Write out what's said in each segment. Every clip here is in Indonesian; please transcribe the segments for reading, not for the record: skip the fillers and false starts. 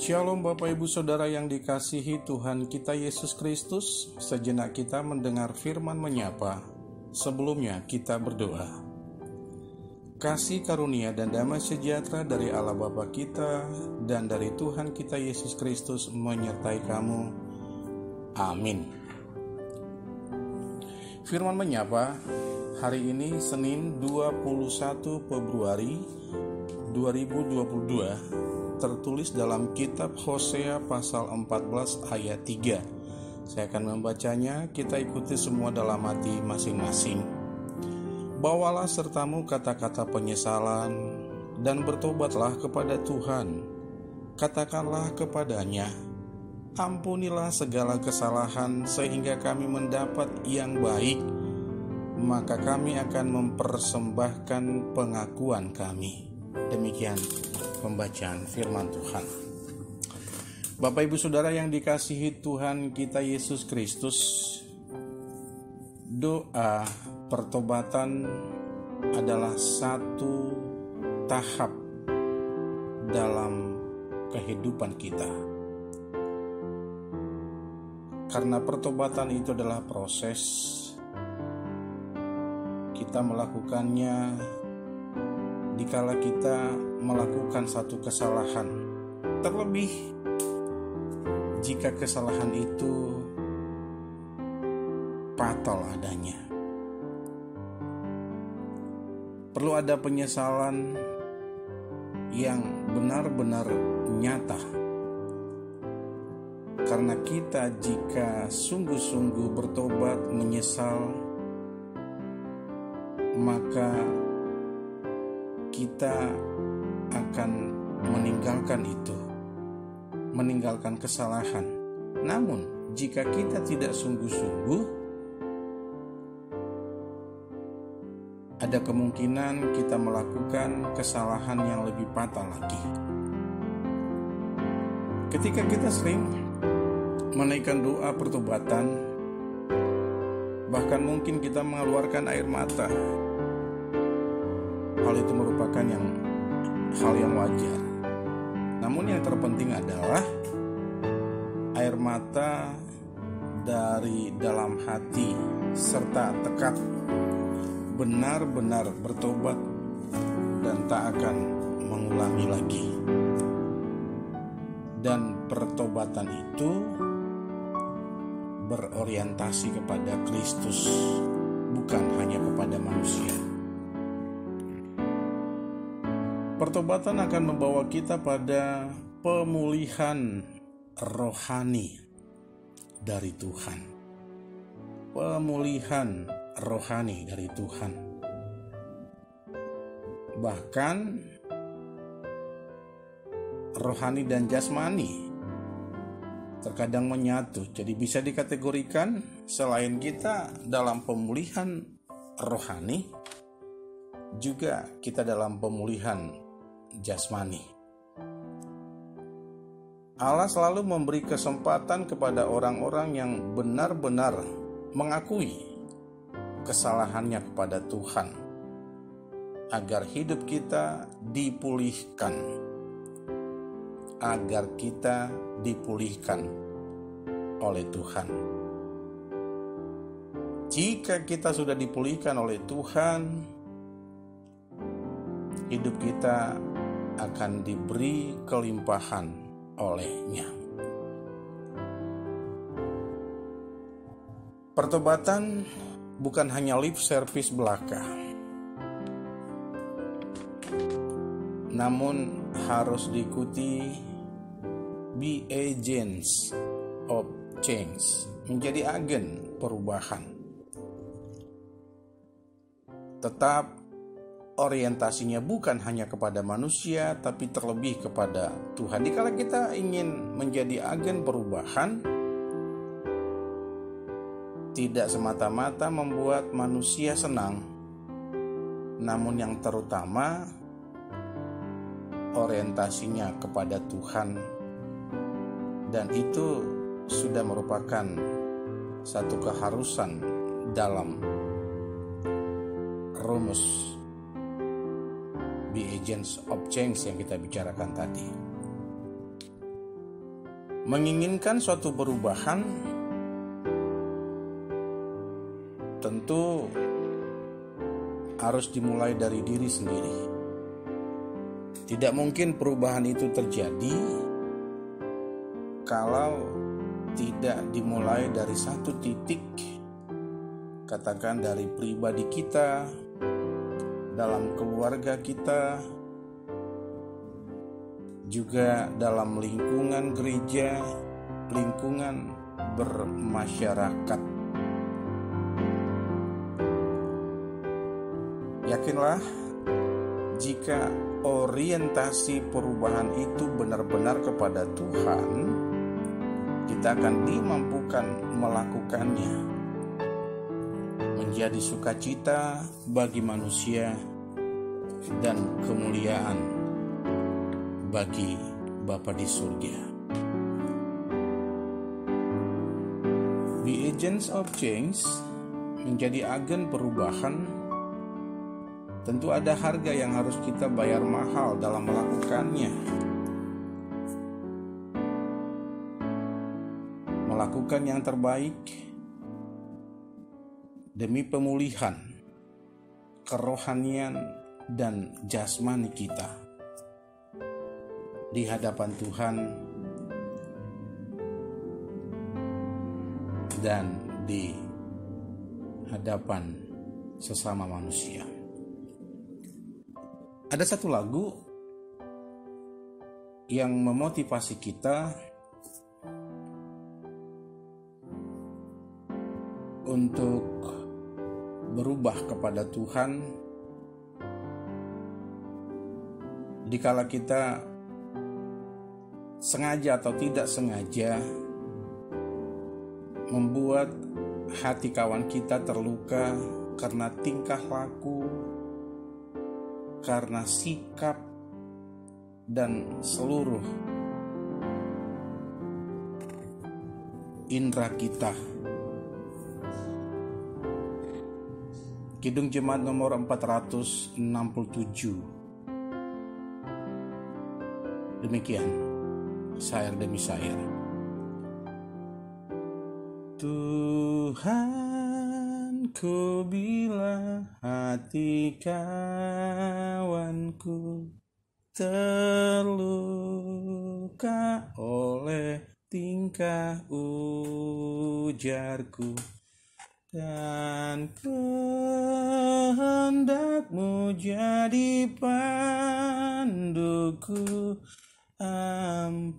Shalom Bapak Ibu Saudara yang dikasihi Tuhan kita Yesus Kristus. Sejenak kita mendengar firman menyapa. Sebelumnya kita berdoa. Kasih karunia dan damai sejahtera dari Allah Bapa kita dan dari Tuhan kita Yesus Kristus menyertai kamu. Amin. Firman menyapa hari ini Senin 21 Februari 2022 tertulis dalam kitab Hosea pasal 14 ayat 3. Saya akan membacanya, kita ikuti semua dalam hati masing-masing. Bawalah sertamu kata-kata penyesalan dan bertobatlah kepada Tuhan. Katakanlah kepadanya, ampunilah segala kesalahan sehingga kami mendapat yang baik, maka kami akan mempersembahkan pengakuan kami. Demikian pembacaan firman Tuhan. Bapak Ibu Saudara yang dikasihi Tuhan kita Yesus Kristus, doa pertobatan adalah satu tahap dalam kehidupan kita. Karena pertobatan itu adalah proses, kita melakukannya dikala kita melakukan satu kesalahan, terlebih jika kesalahan itu fatal adanya. Perlu ada penyesalan yang benar-benar nyata, karena kita jika sungguh-sungguh bertobat menyesal, maka kita akan meninggalkan itu, meninggalkan kesalahan. Namun, jika kita tidak sungguh-sungguh, ada kemungkinan kita melakukan kesalahan yang lebih fatal lagi. Ketika kita sering menaikkan doa pertobatan, bahkan mungkin kita mengeluarkan air mata, hal itu merupakan hal yang wajar. Namun yang terpenting adalah air mata dari dalam hati serta tekad benar-benar bertobat dan tak akan mengulangi lagi. Dan pertobatan itu berorientasi kepada Kristus, bukan hanya kepada manusia. Pertobatan akan membawa kita pada pemulihan rohani dari Tuhan. Pemulihan rohani dari Tuhan. Bahkan rohani dan jasmani terkadang menyatu. Jadi bisa dikategorikan selain kita dalam pemulihan rohani, juga kita dalam pemulihan jasmani. Allah selalu memberi kesempatan kepada orang-orang yang benar-benar mengakui kesalahannya kepada Tuhan, agar hidup kita dipulihkan, agar kita dipulihkan oleh Tuhan. Jika kita sudah dipulihkan oleh Tuhan, hidup kita akan diberi kelimpahan oleh-Nya. Pertobatan bukan hanya lip service belaka, namun harus diikuti be agents of change, menjadi agen perubahan. Tetap orientasinya bukan hanya kepada manusia, tapi terlebih kepada Tuhan. Dikala kita ingin menjadi agen perubahan, tidak semata-mata membuat manusia senang, namun yang terutama orientasinya kepada Tuhan. Dan itu sudah merupakan satu keharusan dalam rumus be agents of change yang kita bicarakan tadi. Menginginkan suatu perubahan tentu harus dimulai dari diri sendiri. Tidak mungkin perubahan itu terjadi kalau tidak dimulai dari satu titik, katakan dari pribadi kita, dalam keluarga kita, juga dalam lingkungan gereja, lingkungan bermasyarakat. Yakinlah, jika orientasi perubahan itu benar-benar kepada Tuhan, kita akan dimampukan melakukannya, menjadi sukacita bagi manusia dan kemuliaan bagi Bapa di surga. Be agents of change, menjadi agen perubahan, tentu ada harga yang harus kita bayar mahal dalam melakukannya. Melakukan yang terbaik demi pemulihan kerohanian dan jasmani kita di hadapan Tuhan dan di hadapan sesama manusia. Ada satu lagu yang memotivasi kita untuk berubah kepada Tuhan dikala kita sengaja atau tidak sengaja membuat hati kawan kita terluka karena tingkah laku, karena sikap dan seluruh indera kita. Kidung Jemaat nomor 467. Demikian, syair demi syair. Tuhan, ku bila hati kawanku terluka oleh tingkah ujarku, dan kehendakmu jadi panduku, ampunilah.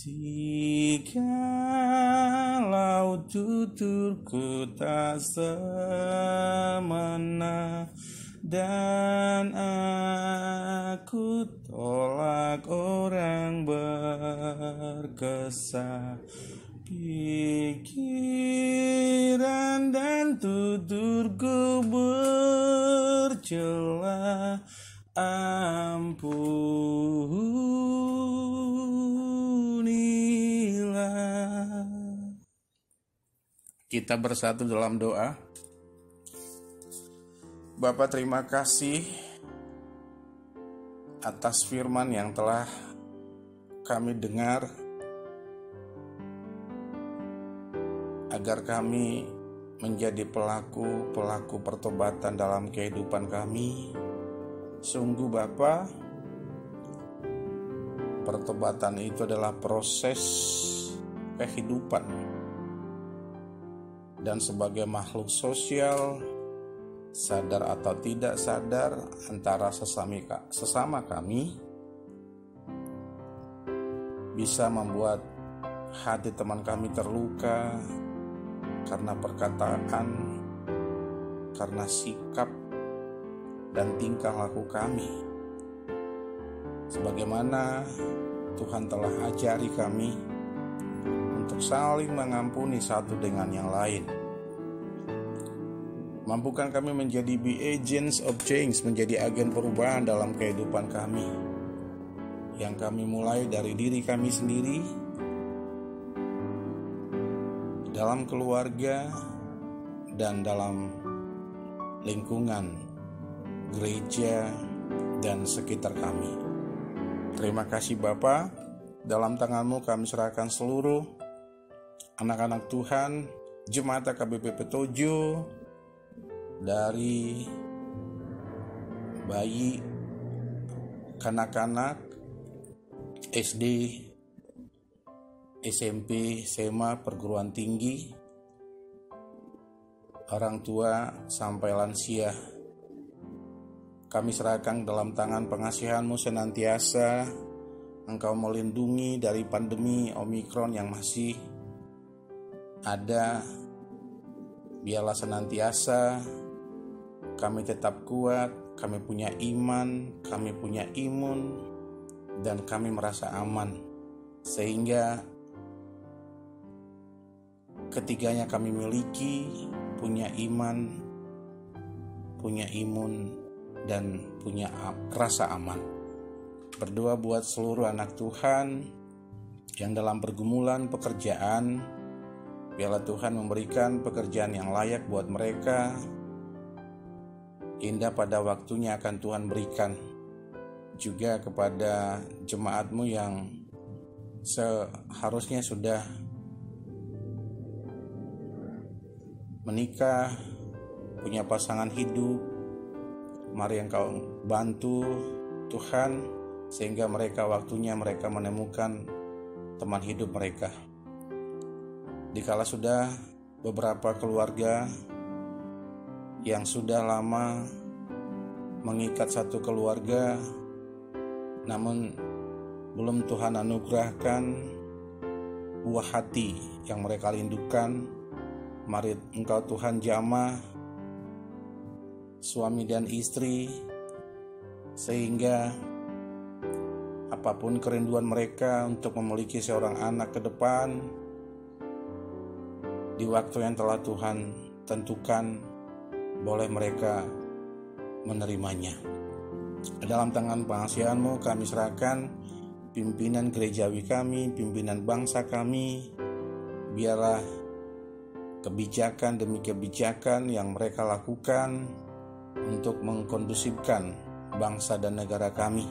Jikalau tuturku tak semena dan aku tolak orang berkesah, pikiran dan tuturku bercela, ampunilah. Kita bersatu dalam doa. Bapa, terima kasih atas firman yang telah kami dengar, agar kami menjadi pelaku pertobatan dalam kehidupan kami. Sungguh Bapa, pertobatan itu adalah proses kehidupan, dan sebagai makhluk sosial, sadar atau tidak sadar, antara sesama kami, bisa membuat hati teman kami terluka karena perkataan, karena sikap dan tingkah laku kami. Sebagaimana Tuhan telah ajari kami untuk saling mengampuni satu dengan yang lain. Mampukan kami menjadi be agents of change, menjadi agen perubahan dalam kehidupan kami, yang kami mulai dari diri kami sendiri, dalam keluarga, dan dalam lingkungan gereja, dan sekitar kami. Terima kasih Bapa, dalam tangan-Mu kami serahkan seluruh anak-anak Tuhan, Jemaat AKBP Petojo, dari bayi, kanak-kanak, SD, SMP, SMA, perguruan tinggi, orang tua sampai lansia. Kami serahkan dalam tangan pengasihan-Mu senantiasa. Engkau melindungi dari pandemi Omikron yang masih ada. Biarlah senantiasa kami tetap kuat, kami punya iman, kami punya imun, dan kami merasa aman. Sehingga ketiganya kami miliki, punya iman, punya imun, dan punya rasa aman. Berdoa buat seluruh anak Tuhan yang dalam pergumulan pekerjaan. Biarlah Tuhan memberikan pekerjaan yang layak buat mereka. Indah pada waktunya akan Tuhan berikan. Juga kepada jemaat-Mu yang seharusnya sudah menikah, punya pasangan hidup, mari Engkau bantu Tuhan, sehingga waktunya mereka menemukan teman hidup mereka. Dikala sudah beberapa keluarga yang sudah lama mengikat satu keluarga, namun belum Tuhan anugerahkan buah hati yang mereka rindukan, mari Engkau Tuhan jamah suami dan istri, sehingga apapun kerinduan mereka untuk memiliki seorang anak ke depan, di waktu yang telah Tuhan tentukan, boleh mereka menerimanya. Dalam tangan pengasihan-Mu kami serahkan pimpinan gerejawi kami, pimpinan bangsa kami. Biarlah kebijakan demi kebijakan yang mereka lakukan untuk mengkondusifkan bangsa dan negara kami.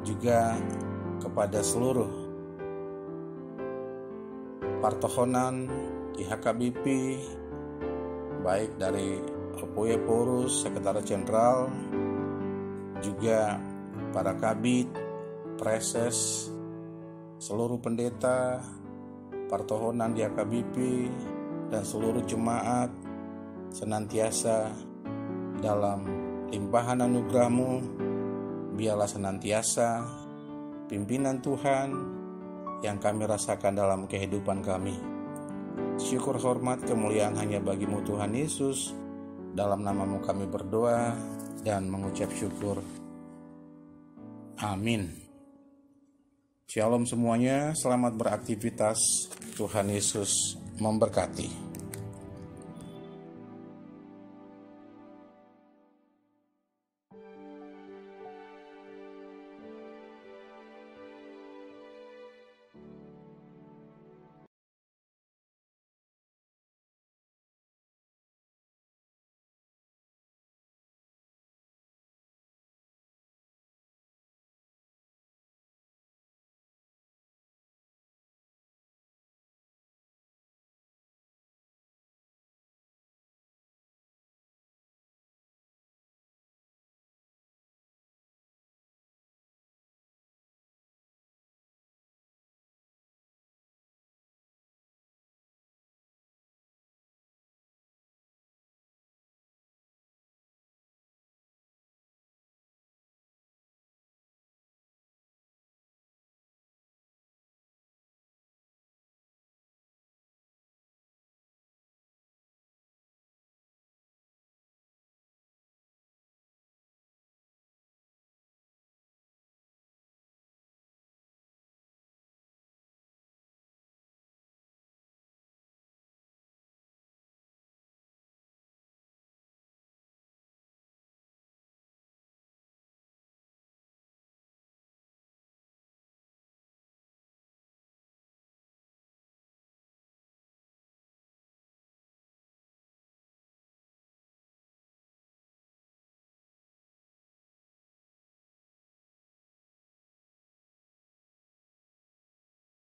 Juga kepada seluruh partohonan di HKBP, baik dari Opoye Porus, Sekretaris Jenderal, juga para kabit, preses, seluruh pendeta, partohonan di HKBP, dan seluruh jemaat, senantiasa dalam limpahan anugerah-Mu. Biarlah senantiasa pimpinan Tuhan yang kami rasakan dalam kehidupan kami. Syukur, hormat, kemuliaan hanya bagi-Mu Tuhan Yesus. Dalam nama-Mu kami berdoa dan mengucap syukur. Amin. Shalom semuanya, selamat beraktivitas. Tuhan Yesus memberkati.